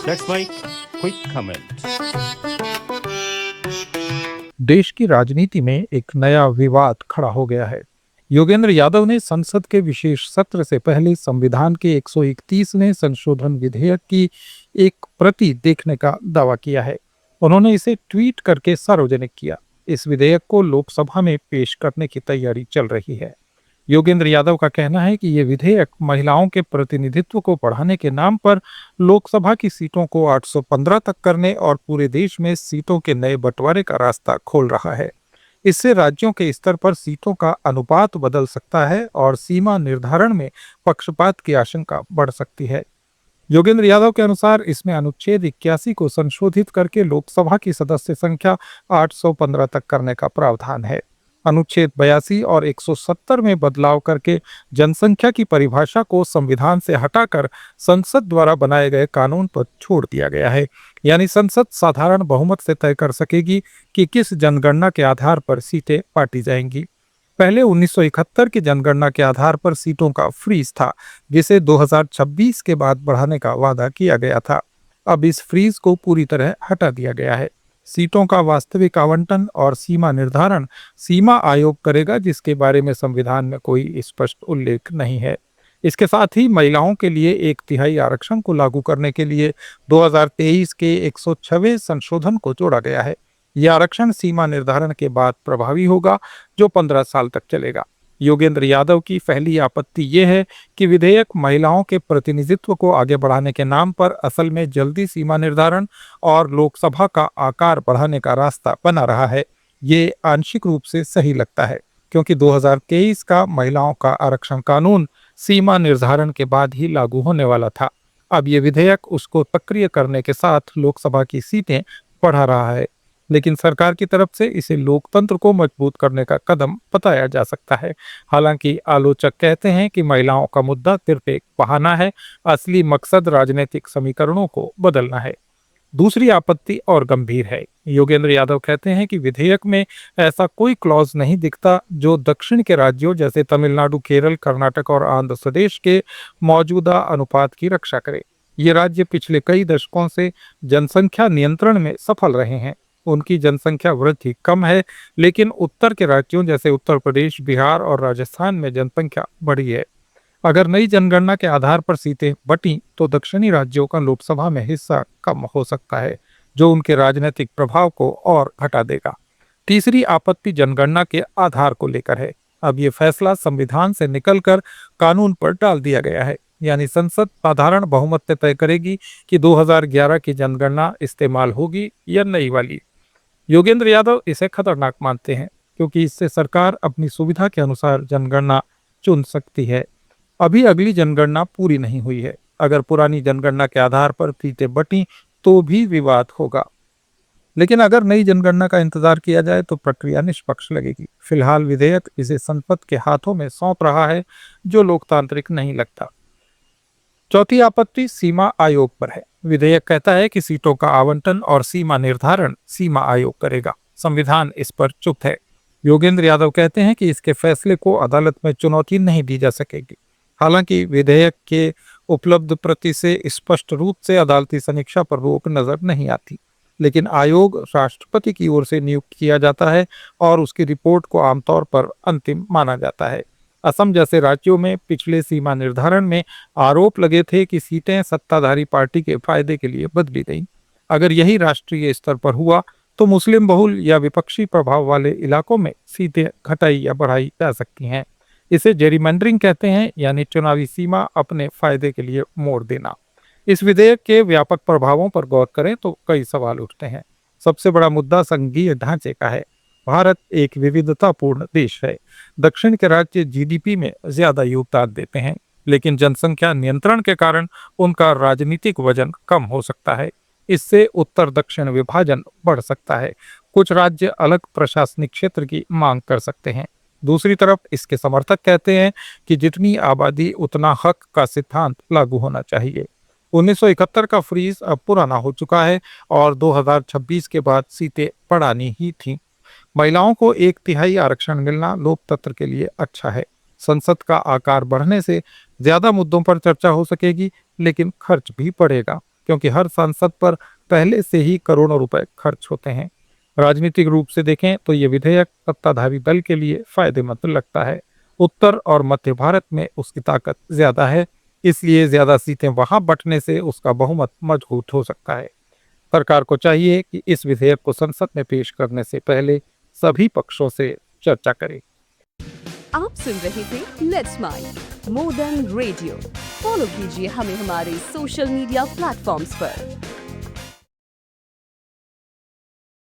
That's my quick comment. देश की राजनीति में एक नया विवाद खड़ा हो गया है। योगेंद्र यादव ने संसद के विशेष सत्र से पहले संविधान के 131वें संशोधन विधेयक की एक प्रति देखने का दावा किया है। उन्होंने इसे ट्वीट करके सार्वजनिक किया। इस विधेयक को लोकसभा में पेश करने की तैयारी चल रही है। योगेंद्र यादव का कहना है कि ये विधेयक महिलाओं के प्रतिनिधित्व को बढ़ाने के नाम पर लोकसभा की सीटों को 815 तक करने और पूरे देश में सीटों के नए बंटवारे का रास्ता खोल रहा है। इससे राज्यों के स्तर पर सीटों का अनुपात बदल सकता है और सीमा निर्धारण में पक्षपात की आशंका बढ़ सकती है। योगेंद्र यादव के अनुसार इसमें अनुच्छेद 81 को संशोधित करके लोकसभा की सदस्य संख्या 815 तक करने का प्रावधान है। अनुच्छेद 82 और 170 में बदलाव करके जनसंख्या की परिभाषा को संविधान से हटाकर संसद द्वारा बनाए गए कानून पर छोड़ दिया गया है। यानी संसद साधारण बहुमत से तय कर सकेगी कि किस जनगणना के आधार पर सीटें बांटी जाएंगी। पहले 1971 की जनगणना के आधार पर सीटों का फ्रीज था, जिसे 2026 के बाद बढ़ाने का वादा किया गया था। अब इस फ्रीज को पूरी तरह हटा दिया गया है। सीटों का वास्तविक आवंटन और सीमा निर्धारण सीमा आयोग करेगा, जिसके बारे में संविधान में कोई स्पष्ट उल्लेख नहीं है। इसके साथ ही महिलाओं के लिए 1/3 आरक्षण को लागू करने के लिए 2023 के 106वें संशोधन को जोड़ा गया है। यह आरक्षण सीमा निर्धारण के बाद प्रभावी होगा, जो 15 साल तक चलेगा। योगेंद्र यादव की पहली आपत्ति यह है कि विधेयक महिलाओं के प्रतिनिधित्व को आगे बढ़ाने के नाम पर असल में जल्दी सीमा निर्धारण और लोकसभा का आकार बढ़ाने का रास्ता बना रहा है। ये आंशिक रूप से सही लगता है, क्योंकि 2023 का महिलाओं का आरक्षण कानून सीमा निर्धारण के बाद ही लागू होने वाला था। अब ये विधेयक उसको सक्रिय करने के साथ लोकसभा की सीटें बढ़ा रहा है, लेकिन सरकार की तरफ से इसे लोकतंत्र को मजबूत करने का कदम बताया जा सकता है। हालांकि आलोचक कहते हैं कि महिलाओं का मुद्दा सिर्फ एक बहाना है, असली मकसद राजनीतिक समीकरणों को बदलना है। दूसरी आपत्ति और गंभीर है। योगेंद्र यादव कहते हैं कि विधेयक में ऐसा कोई क्लॉज नहीं दिखता जो दक्षिण के राज्यों जैसे तमिलनाडु, केरल, कर्नाटक और आंध्र प्रदेश के मौजूदा अनुपात की रक्षा करे। ये राज्य पिछले कई दशकों से जनसंख्या नियंत्रण में सफल रहे हैं। उनकी जनसंख्या वृद्धि कम है, लेकिन उत्तर के राज्यों जैसे उत्तर प्रदेश, बिहार और राजस्थान में जनसंख्या बढ़ी है। अगर नई जनगणना के आधार पर सीटें बटी तो दक्षिणी राज्यों का लोकसभा में हिस्सा कम हो सकता है, जो उनके राजनीतिक प्रभाव को और घटा देगा। तीसरी आपत्ति जनगणना के आधार को लेकर है। अब ये फैसला संविधान से निकलकर कानून पर डाल दिया गया है, यानी संसद साधारण बहुमत से तय करेगी कि 2011 की जनगणना इस्तेमाल होगी या नई वाली। योगेंद्र यादव इसे खतरनाक मानते हैं, क्योंकि इससे सरकार अपनी सुविधा के अनुसार जनगणना चुन सकती है। अभी अगली जनगणना पूरी नहीं हुई है। अगर पुरानी जनगणना के आधार पर सीटें बटी तो भी विवाद होगा, लेकिन अगर नई जनगणना का इंतजार किया जाए तो प्रक्रिया निष्पक्ष लगेगी। फिलहाल विधेयक इसे संसद के हाथों में सौंप रहा है, जो लोकतांत्रिक नहीं लगता। चौथी आपत्ति सीमा आयोग पर है। विधेयक कहता है कि सीटों का आवंटन और सीमा निर्धारण सीमा आयोग करेगा। संविधान इस पर चुप है। योगेंद्र यादव कहते हैं कि इसके फैसले को अदालत में चुनौती नहीं दी जा सकेगी। हालांकि विधेयक के उपलब्ध प्रति से स्पष्ट रूप से अदालती समीक्षा पर रोक नजर नहीं आती, लेकिन आयोग राष्ट्रपति की ओर से नियुक्त किया जाता है और उसकी रिपोर्ट को आमतौर पर अंतिम माना जाता है। असम जैसे राज्यों में पिछले सीमा निर्धारण में आरोप लगे थे कि सीटें सत्ताधारी पार्टी के फायदे के लिए बदली गईं। अगर यही राष्ट्रीय स्तर पर हुआ तो मुस्लिम बहुल या विपक्षी प्रभाव वाले इलाकों में सीटें घटाई या बढ़ाई जा सकती हैं। इसे जेरीमैंडरिंग कहते हैं, यानी चुनावी सीमा अपने फायदे के लिए मोड़ देना। इस विधेयक के व्यापक प्रभावों पर गौर करें तो कई सवाल उठते हैं। सबसे बड़ा मुद्दा संघीय ढांचे का है। भारत एक विविधतापूर्ण देश है। दक्षिण के राज्य जीडीपी में ज्यादा योगदान देते हैं, लेकिन जनसंख्या नियंत्रण के कारण उनका राजनीतिक वजन कम हो सकता है। इससे उत्तर दक्षिण विभाजन बढ़ सकता है। कुछ राज्य अलग प्रशासनिक क्षेत्र की मांग कर सकते हैं। दूसरी तरफ इसके समर्थक कहते हैं कि जितनी आबादी उतना हक का सिद्धांत लागू होना चाहिए। 1971 का फ्रीज अब पुराना हो चुका है और 2026 के बाद सीटें बढ़ानी ही थी। महिलाओं को 1/3 आरक्षण मिलना लोकतंत्र के लिए अच्छा है। संसद का आकार बढ़ने से ज्यादा मुद्दों पर चर्चा हो सकेगी, लेकिन खर्च भी बढ़ेगा। क्योंकि हर सांसद पर पहले से ही करोड़ों रुपए खर्च होते हैं। राजनीतिक रूप से देखें तो ये विधेयक सत्ताधारी दल के लिए फायदेमंद लगता है। उत्तर और मध्य भारत में उसकी ताकत ज्यादा है, इसलिए ज्यादा सीटें वहां बंटने से उसका बहुमत मजबूत हो सकता है। सरकार को चाहिए कि इस विधेयक को संसद में पेश करने से पहले सभी पक्षों से चर्चा करे। आप सुन रहे थे let's mind more than radio. Follow कीजिए हमें हमारे सोशल मीडिया प्लेटफॉर्म्स पर।